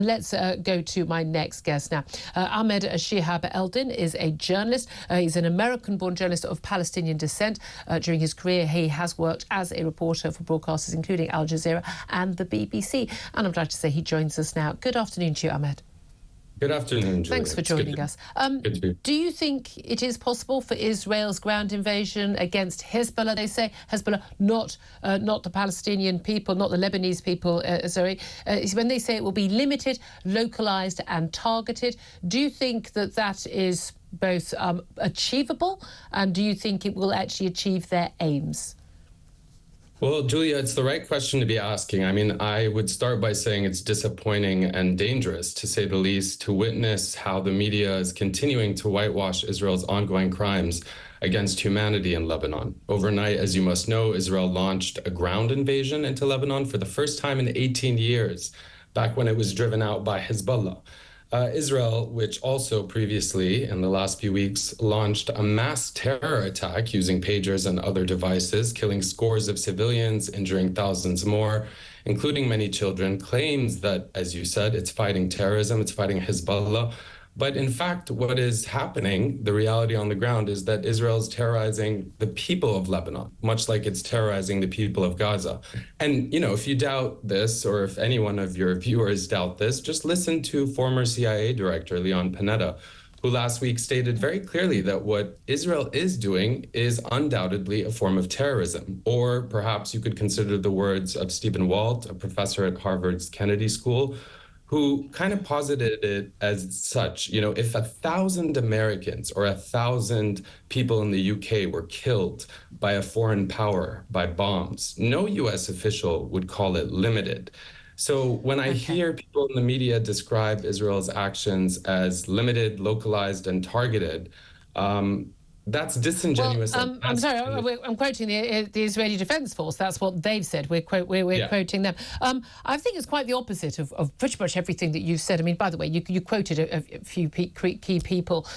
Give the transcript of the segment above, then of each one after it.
Let's go to my next guest now. Ahmed Eldin is a journalist. He's an American-born journalist of Palestinian descent. During his career, he has worked as a reporter for broadcasters including Al Jazeera and the BBC. And I'm glad to say he joins us now. Good afternoon to you, Ahmed. Good afternoon, Julia. Thanks for joining us. Do you think it is possible for Israel's ground invasion against Hezbollah? They say Hezbollah, not the Palestinian people, not the Lebanese people, when they say it will be limited, localized and targeted. Do you think that that is both achievable, and do you think it will actually achieve their aims? Well, Julia, it's the right question to be asking. I mean, I would start by saying it's disappointing and dangerous, to say the least, to witness how the media is continuing to whitewash Israel's ongoing crimes against humanity in Lebanon. Overnight, as you must know, Israel launched a ground invasion into Lebanon for the first time in 18 years, back when it was driven out by Hezbollah. Israel, which also previously, in the last few weeks, launched a mass terror attack using pagers and other devices, killing scores of civilians, injuring thousands more, including many children, claims that, as you said, it's fighting terrorism, it's fighting Hezbollah. But in fact, what is happening, the reality on the ground, is that Israel is terrorizing the people of Lebanon, much like it's terrorizing the people of Gaza. And, you know, if you doubt this, or if any one of your viewers doubt this, just listen to former CIA Director Leon Panetta, who last week stated very clearly that what Israel is doing is undoubtedly a form of terrorism. Or perhaps you could consider the words of Stephen Walt, a professor at Harvard's Kennedy School, who kind of posited it as such. You know, if 1,000 Americans or 1,000 people in the UK were killed by a foreign power, by bombs, no US official would call it limited. So when I hear people in the media describe Israel's actions as limited, localized, and targeted, that's disingenuous. Well, I'm sorry, I'm quoting the Israeli Defense Force. That's what they've said. We're quoting them. I think it's quite the opposite of pretty much everything that you've said. I mean, by the way, you quoted a few key people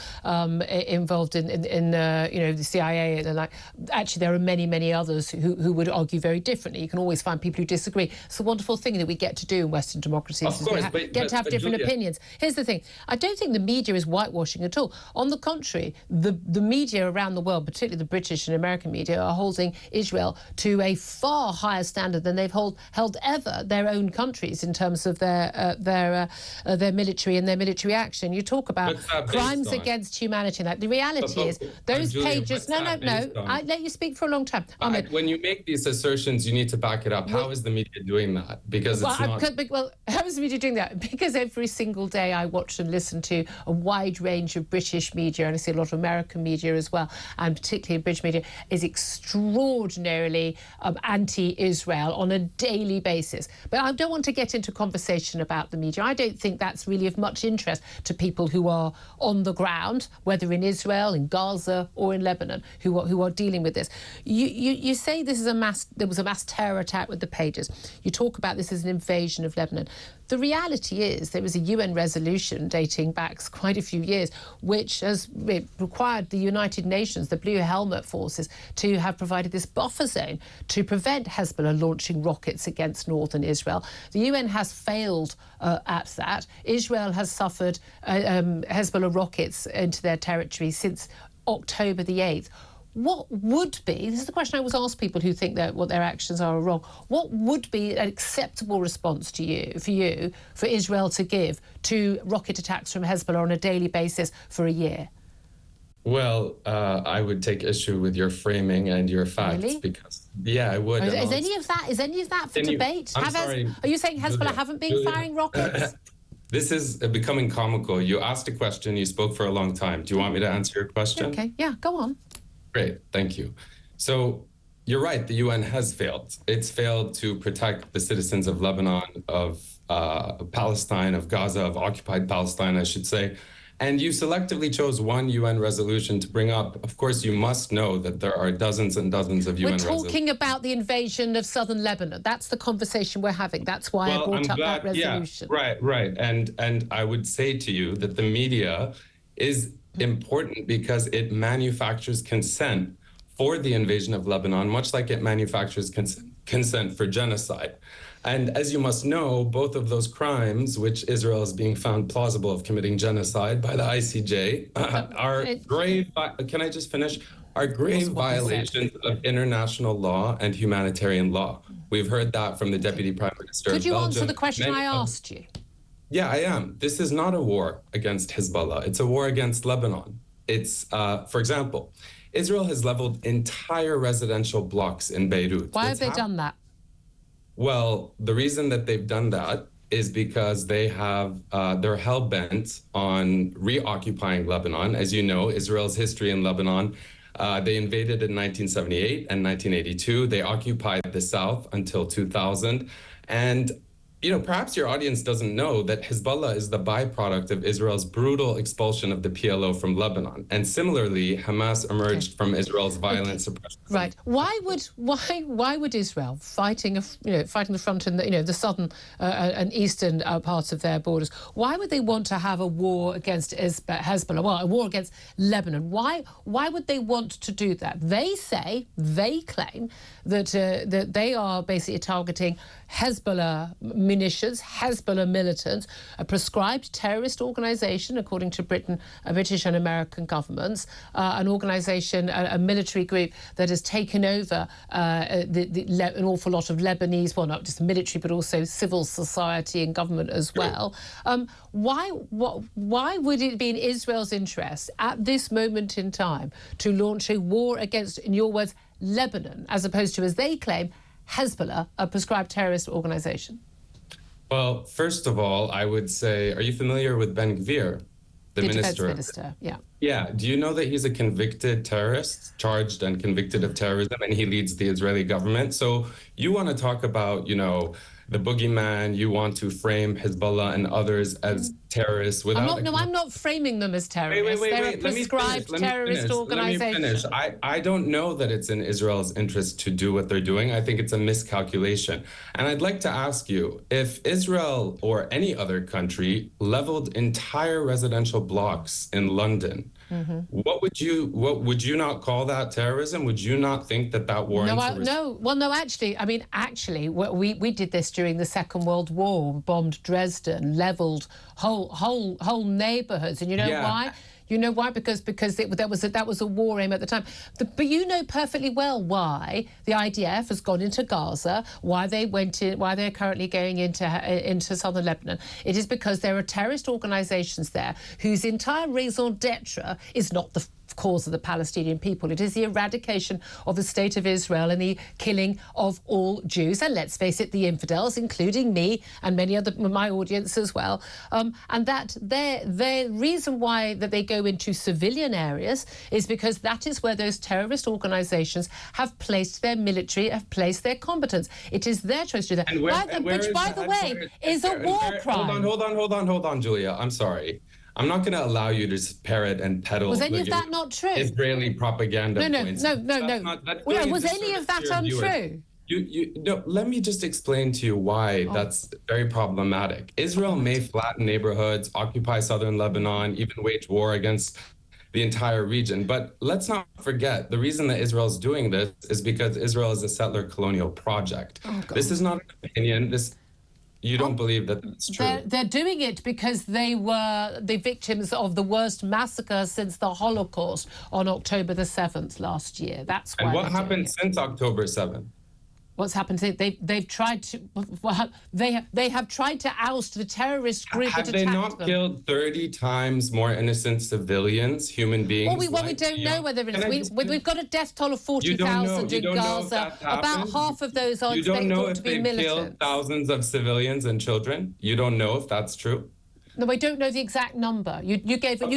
involved in the CIA, and like, actually there are many others who would argue very differently. You can always find people who disagree. It's a wonderful thing that we get to do in Western democracies. Of course, we get to have different opinions. Here's the thing: I don't think the media is whitewashing at all. On the contrary, the media around the world, particularly the British and American media, are holding Israel to a far higher standard than they've held ever their own countries in terms of their military and their military action. You talk about crimes against humanity. Like, the reality is those pages. No. I let you speak for a long time. Ahmed, when you make these assertions, you need to back it up. How is the media doing that? Because it's not. Well, how is the media doing that? Because every single day I watch and listen to a wide range of British media, and I see a lot of American media as well, and particularly British media, is extraordinarily anti-Israel on a daily basis. But I don't want to get into conversation about the media. I don't think that's really of much interest to people who are on the ground, whether in Israel, in Gaza, or in Lebanon, who are dealing with this. You say there was a mass terror attack with the pages. You talk about this as an invasion of Lebanon. The reality is there was a UN resolution dating back quite a few years, which has required the United Nations, the Blue Helmet forces, to have provided this buffer zone to prevent Hezbollah launching rockets against northern Israel. The UN has failed at that. Israel has suffered Hezbollah rockets into their territory since October the 8th. What would be, this is the question I always ask people who think that what their actions are wrong, what would be an acceptable response for Israel to give to rocket attacks from Hezbollah on a daily basis for a year? Well, I would take issue with your framing and your facts. Really? Because, yeah, I would. Is any of that for debate? Are you saying Hezbollah haven't been firing rockets? This is becoming comical. You asked a question, you spoke for a long time. Do you want me to answer your question? Okay, yeah, go on. Great, thank you. So you're right, the UN has failed. It's failed to protect the citizens of Lebanon, of Palestine, of Gaza, of occupied Palestine, I should say. And you selectively chose one UN resolution to bring up. Of course, you must know that there are dozens and dozens of UN resolutions. We're talking about the invasion of southern Lebanon. That's the conversation we're having. That's why I brought up that resolution. Yeah, right. And I would say to you that the media is important because it manufactures consent for the invasion of Lebanon, much like it manufactures consent consent for genocide. And as you must know, both of those crimes, which Israel is being found plausible of committing genocide by the ICJ, are grave, can I just finish? Are grave violations of international law and humanitarian law. We've heard that from the Deputy Prime Minister of Belgium. Could you answer the question I asked you? Yeah, I am. This is not a war against Hezbollah. It's a war against Lebanon. It's, for example, Israel has leveled entire residential blocks in Beirut. Why have they done that? Well, the reason that they've done that is because they're hell-bent on reoccupying Lebanon. As you know, Israel's history in Lebanon, they invaded in 1978 and 1982. They occupied the south until 2000. And perhaps your audience doesn't know that Hezbollah is the byproduct of Israel's brutal expulsion of the PLO from Lebanon. And similarly, Hamas emerged from Israel's violent suppression. Right. Why would Israel fighting the front in the southern and eastern parts of their borders? Why would they want to have a war against Hezbollah? Well, a war against Lebanon. Why would they want to do that? They claim that that they are basically targeting Hezbollah munitions, Hezbollah militants, a proscribed terrorist organisation, according to British and American governments, an organisation, a military group that has taken over an awful lot of Lebanese, well, not just military, but also civil society and government as well. Why would it be in Israel's interest at this moment in time to launch a war against, in your words, Lebanon, as opposed to, as they claim, Hezbollah, a proscribed terrorist organisation? Well, first of all, I would say, are you familiar with Ben Gvir, the minister? Minister, yeah. Yeah. Do you know that he's a convicted terrorist, charged and convicted of terrorism, and he leads the Israeli government? So you want to talk about, the boogeyman, you want to frame Hezbollah and others as terrorists without... I'm not framing them as terrorists. They're a prescribed terrorist organisation. Let me finish. I don't know that it's in Israel's interest to do what they're doing. I think it's a miscalculation. And I'd like to ask you, if Israel or any other country leveled entire residential blocks in London, what would you not call that terrorism? Would you not think that warrants? Actually, we did this during the Second World War, bombed Dresden, leveled whole neighborhoods, and why? You know why? Because that was a war aim at the time. But you know perfectly well why the IDF has gone into Gaza, why they're currently going into southern Lebanon. It is because there are terrorist organisations there whose entire raison d'etre is not the cause of the Palestinian people. It is the eradication of the state of Israel and the killing of all Jews. And let's face it, the infidels, including me and many other my audience as well. And that their reason why that they go into civilian areas is because that is where those terrorist organisations have placed their military, have placed their combatants. It is their choice to do that. Which, by the way, is a war crime. Hold on, Julia. I'm sorry. I'm not going to allow you to parrot and peddle. Was any of that not true? Israeli propaganda points. No. Was any of that untrue? No, let me just explain to you why that's very problematic. Israel may flatten neighborhoods, occupy southern Lebanon, even wage war against the entire region. But let's not forget, the reason that Israel is doing this is because Israel is a settler colonial project. This is not an opinion. You don't believe that that's true? They're doing it because they were the victims of the worst massacre since the Holocaust on October the 7th last year. That's why. And what happened since October 7th? What's happened? They've tried to. They have tried to oust the terrorist group that attacked them. Have they not killed 30 times more innocent civilians, human beings? Well, we don't know whether we've got a death toll of 40,000 in Gaza. About half of those are thought to be militants. You don't know if they've killed thousands of civilians and children? You don't know if that's true? No, I don't know the exact number. You gave a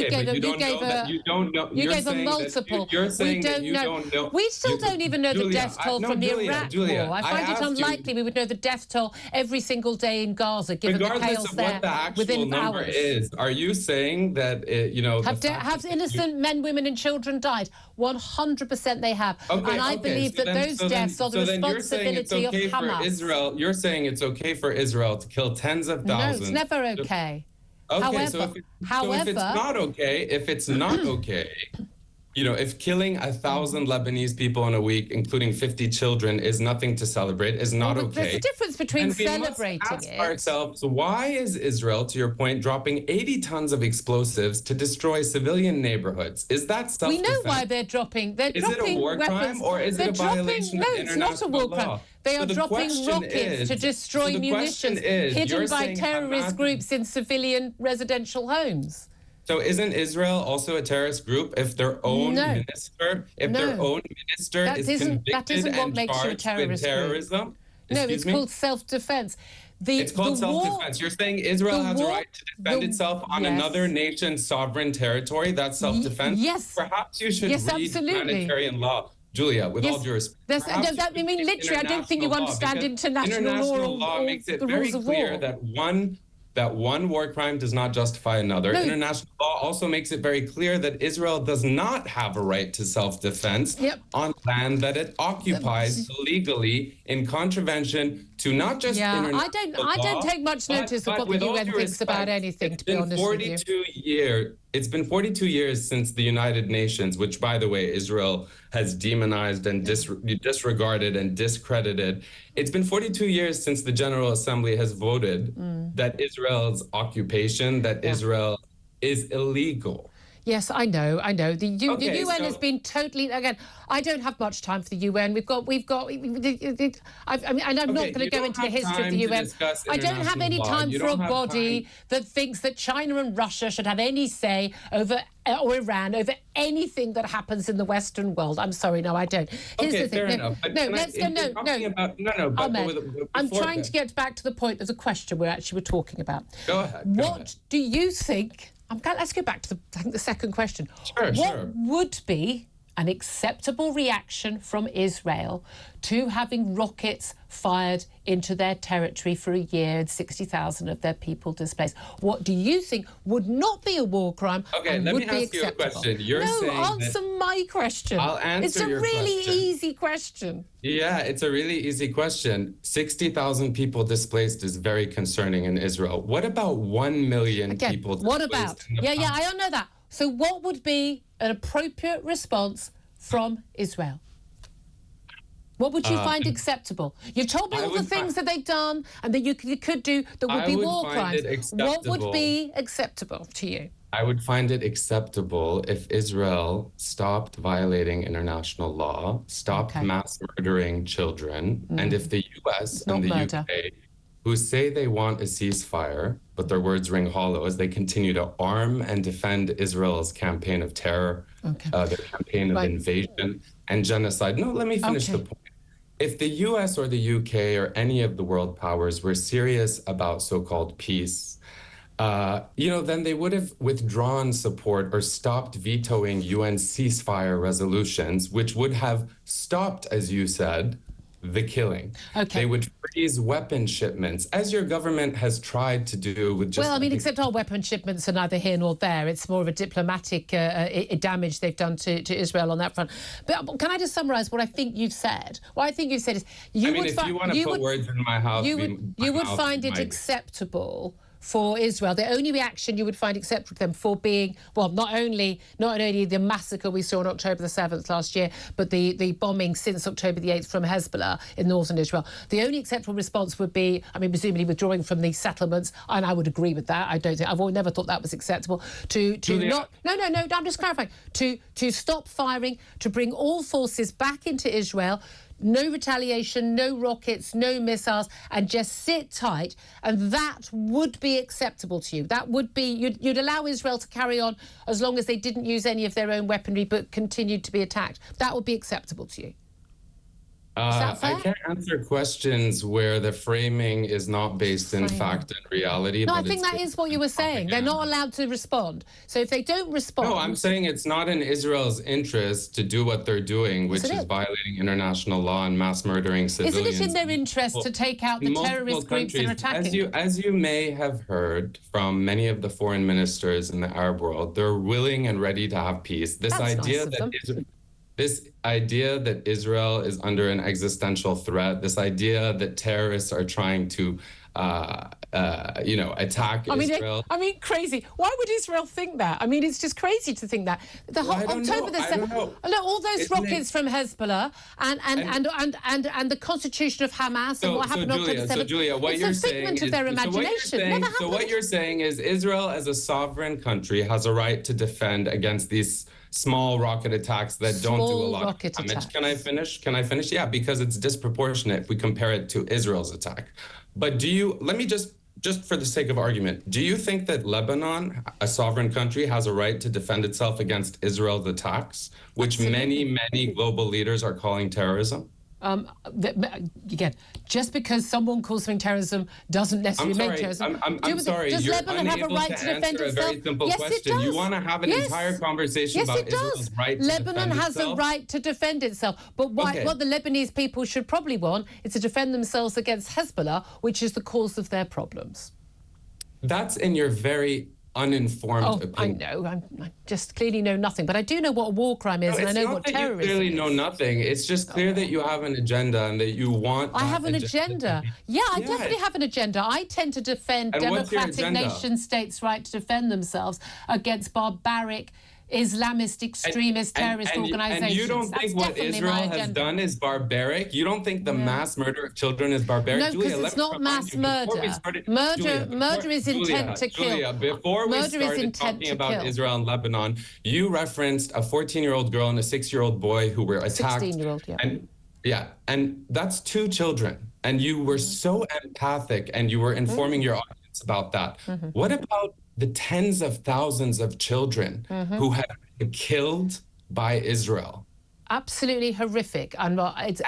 multiple. You're saying that you don't know. We still don't even know the death toll from the Iraq war. I find it unlikely we would know the death toll every single day in Gaza, given the chaos there within hours. Regardless of what the actual number is, are you saying that have innocent men, women, and children died? 100% they have. And I believe that those deaths are the responsibility of Hamas. You're saying it's okay for Israel to kill tens of thousands. No, it's never okay. Okay, however, if it's not okay, if killing 1,000 Lebanese people in a week, including 50 children, is nothing to celebrate, is not Well, okay. there's a difference between And we celebrating must ask it. ourselves, why is Israel, to your point, dropping 80 tons of explosives to destroy civilian neighborhoods? Is that self-defense? We know why they're dropping. Is it a war weapons. crime, or is it a violation of international law? No, it's not a war crime. They are dropping rockets to destroy munitions hidden by terrorist groups in civilian residential homes. So isn't Israel also a terrorist group if their own minister, is convicted and charged with terrorism? No, it's called self-defense. It's called self-defense. You're saying Israel has a right to defend itself on another nation's sovereign territory? That's self-defense? Yes. Perhaps you should read humanitarian law. Julia, with all due respect. Literally, I don't think you understand international law makes it very clear that one war crime does not justify another. No. International law also makes it very clear that Israel does not have a right to self-defense on land that it occupies illegally in contravention to not just international law. I don't take much notice of what the UN thinks about anything, to be honest with you. It's been 42 years since the United Nations, which, by the way, Israel has demonized and disregarded and discredited. It's been 42 years since the General Assembly has voted that Israel's occupation, that Israel is illegal. Yes, I know. The UN has been totally, again, I don't have much time for the UN. I'm not going to go into the history of the UN. I don't have any time for a body that thinks that China and Russia should have any say over, or Iran, over anything that happens in the Western world. I'm sorry, no, I don't. Here's the thing. Ahmed, I'm trying to get back to the point of the question we were talking about. Go ahead. What do you think? Let's go back to the second question. What would be an acceptable reaction from Israel to having rockets fired into their territory for a year and 60,000 of their people displaced? What do you think would not be a war crime and would be acceptable? Let me ask you a question. You're saying answer my question. I'll answer your question. It's a really easy question. Yeah, it's a really easy question. 60,000 people displaced is very concerning in Israel. What about 1 million people displaced? What about? I don't know that. So what would be an appropriate response from Israel? What would you find acceptable? You've told me all the things that they've done and that you could do that would be war crimes. What would be acceptable to you? I would find it acceptable if Israel stopped violating international law, stopped mass murdering children, and if the US and the UK, who say they want a ceasefire, but their words ring hollow as they continue to arm and defend Israel's campaign of terror, their campaign of invasion and genocide. No, let me finish the point. If the US or the UK or any of the world powers were serious about so-called peace, then they would have withdrawn support or stopped vetoing UN ceasefire resolutions, which would have stopped, as you said, the killing. They would freeze weapon shipments, as your government has tried to do with just... Well, except our weapon shipments are neither here nor there. It's more of a diplomatic damage they've done to Israel on that front. But can I just summarise what I think you've said? What I think you've said is... if you want to put words in my mouth... You would find it acceptable for Israel, the only reaction you would find acceptable to them for being, well, not only the massacre we saw on October the 7th last year, but the bombing since October the 8th from Hezbollah in northern Israel. The only acceptable response would be, presumably withdrawing from the settlements, and I would agree with that. I've never thought that was acceptable. I'm just clarifying. To stop firing, to bring all forces back into Israel, no retaliation, no rockets, no missiles, and just sit tight, and that would be acceptable to you. That would be, you'd allow Israel to carry on as long as they didn't use any of their own weaponry but continued to be attacked. That would be acceptable to you. Is that fair? I can't answer questions where the framing is not based in fact and reality. No, I think that is what you were saying. They're not allowed to respond. So if they don't respond... No, I'm saying it's not in Israel's interest to do what they're doing, which is violating international law and mass murdering civilians. Isn't it in their interest to take out the terrorist groups that are attacking? As you may have heard from many of the foreign ministers in the Arab world, they're willing and ready to have peace. This idea that Israel is under an existential threat, this idea that terrorists are trying to attack Israel. Crazy. Why would Israel think that? I mean, it's just crazy to think that. The whole October the 7th. Look, all those rockets from Hezbollah and the constitution of Hamas and what happened on October 7th. So Julia, what you're saying is, what you're saying is Israel as a sovereign country has a right to defend against these small rocket attacks that don't do a lot of damage. Can I finish? Yeah, because it's disproportionate if we compare it to Israel's attack. But let me just for the sake of argument, do you think that Lebanon, a sovereign country, has a right to defend itself against Israel's attacks, which many global leaders are calling terrorism? Again, just because someone calls something terrorism doesn't necessarily make terrorism. I'm sorry. Does Lebanon have a right to defend itself? A very simple question. It does. You want to have an entire conversation about Israel's right to defend itself? Lebanon has a right to defend itself. But what the Lebanese people should probably want is to defend themselves against Hezbollah, which is the cause of their problems. That's in your very uninformed opinion. I know. I just clearly know nothing. But I do know what a war crime is, and I know what terrorism is. You clearly know nothing. It's just clear that you have an agenda and that you want... I have an agenda. Yeah, I definitely have an agenda. I tend to defend democratic nation-states' right to defend themselves against barbaric Islamist, extremist, terrorist organizations. And you don't think what Israel has done is barbaric? You don't think the mass murder of children is barbaric? No, because it's not mass murder. Murder is intent to kill. Julia, before we started talking about Israel and Lebanon, you referenced a 14-year-old girl and a 6-year-old boy who were attacked. 16-year-old, yeah. And that's 2 children. And you were so empathic and you were informing your audience about that. What about the tens of thousands of children who have been killed by Israel? Absolutely horrific. It's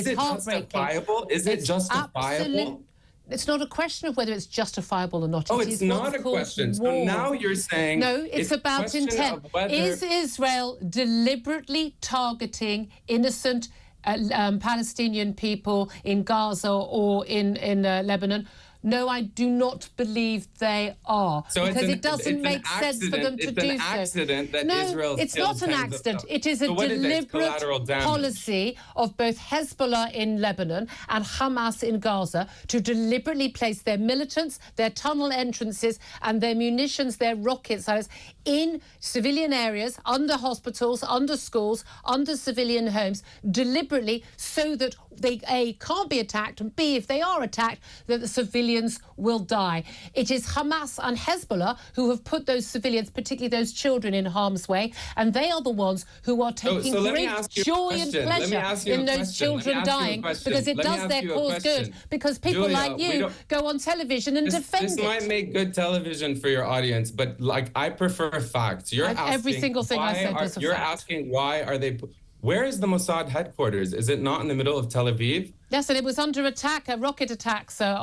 justifiable? Is it justifiable? It's not a question of whether it's justifiable or not. It's not a question. So now you're saying... No, it's about intent. Is Israel deliberately targeting innocent Palestinian people in Gaza or in Lebanon? No, I do not believe they are, because it doesn't make sense for them to do so. It's an accident that Israel... No, it's not an accident. It is a deliberate policy of both Hezbollah in Lebanon and Hamas in Gaza to deliberately place their militants, their tunnel entrances and their munitions, their rocket silos in civilian areas, under hospitals, under schools, under civilian homes, deliberately, so that they, A, can't be attacked, and B, if they are attacked, that the civilians will die. It is Hamas and Hezbollah who have put those civilians, particularly those children, in harm's way, and they are the ones who are taking great joy and pleasure in those children dying, because it does their cause good, because people like you go on television and defend it. This might make good television for your audience, but I prefer facts. You're asking every single thing I said was a fact. You're asking why are they... Where is the Mossad headquarters? Is it not in the middle of Tel Aviv? Yes, and it was under attack, rocket attacks by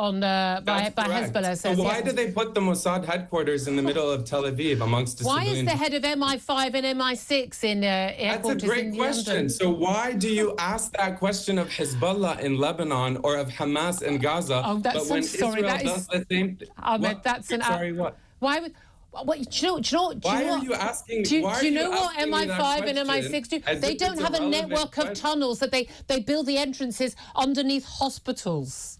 Hezbollah. So why do they put the Mossad headquarters in the middle of Tel Aviv amongst the civilians? Why is the head of MI5 and MI6 in headquarters? That's a great question. So why do you ask that question of Hezbollah in Lebanon or of Hamas in Gaza? Oh, that's so sorry. Israel does the same thing? Ahmed, that's an... Sorry, what? Why would... What, do you know asking? Do you know what MI5 and MI6 do? They don't have a network of tunnels that they build the entrances underneath hospitals,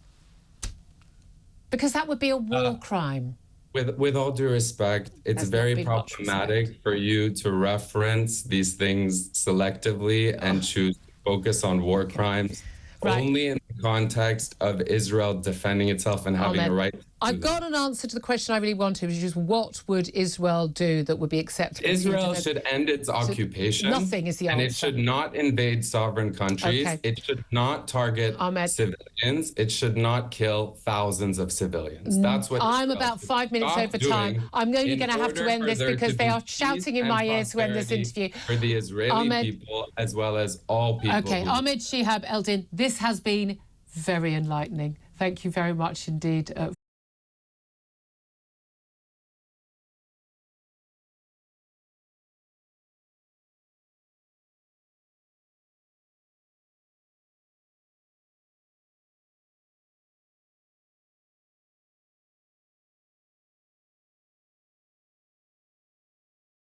because that would be a war crime. With all due respect, it's very problematic for you to reference these things selectively and choose to focus on war crimes only in the context of Israel defending itself and having a right to do I've got an answer to the question I really wanted, which is what would Israel do that would be acceptable? Israel should end its occupation. Nothing is the answer. And it should not invade sovereign countries. Okay. It should not target civilians. It should not kill thousands of civilians. That's what I'm about 5 minutes over time. I'm only going to have to end this because they are shouting in my ear to end this interview. For the Israeli people as well as all people. Okay, Ahmed Eldin, this has been very enlightening. Thank you very much indeed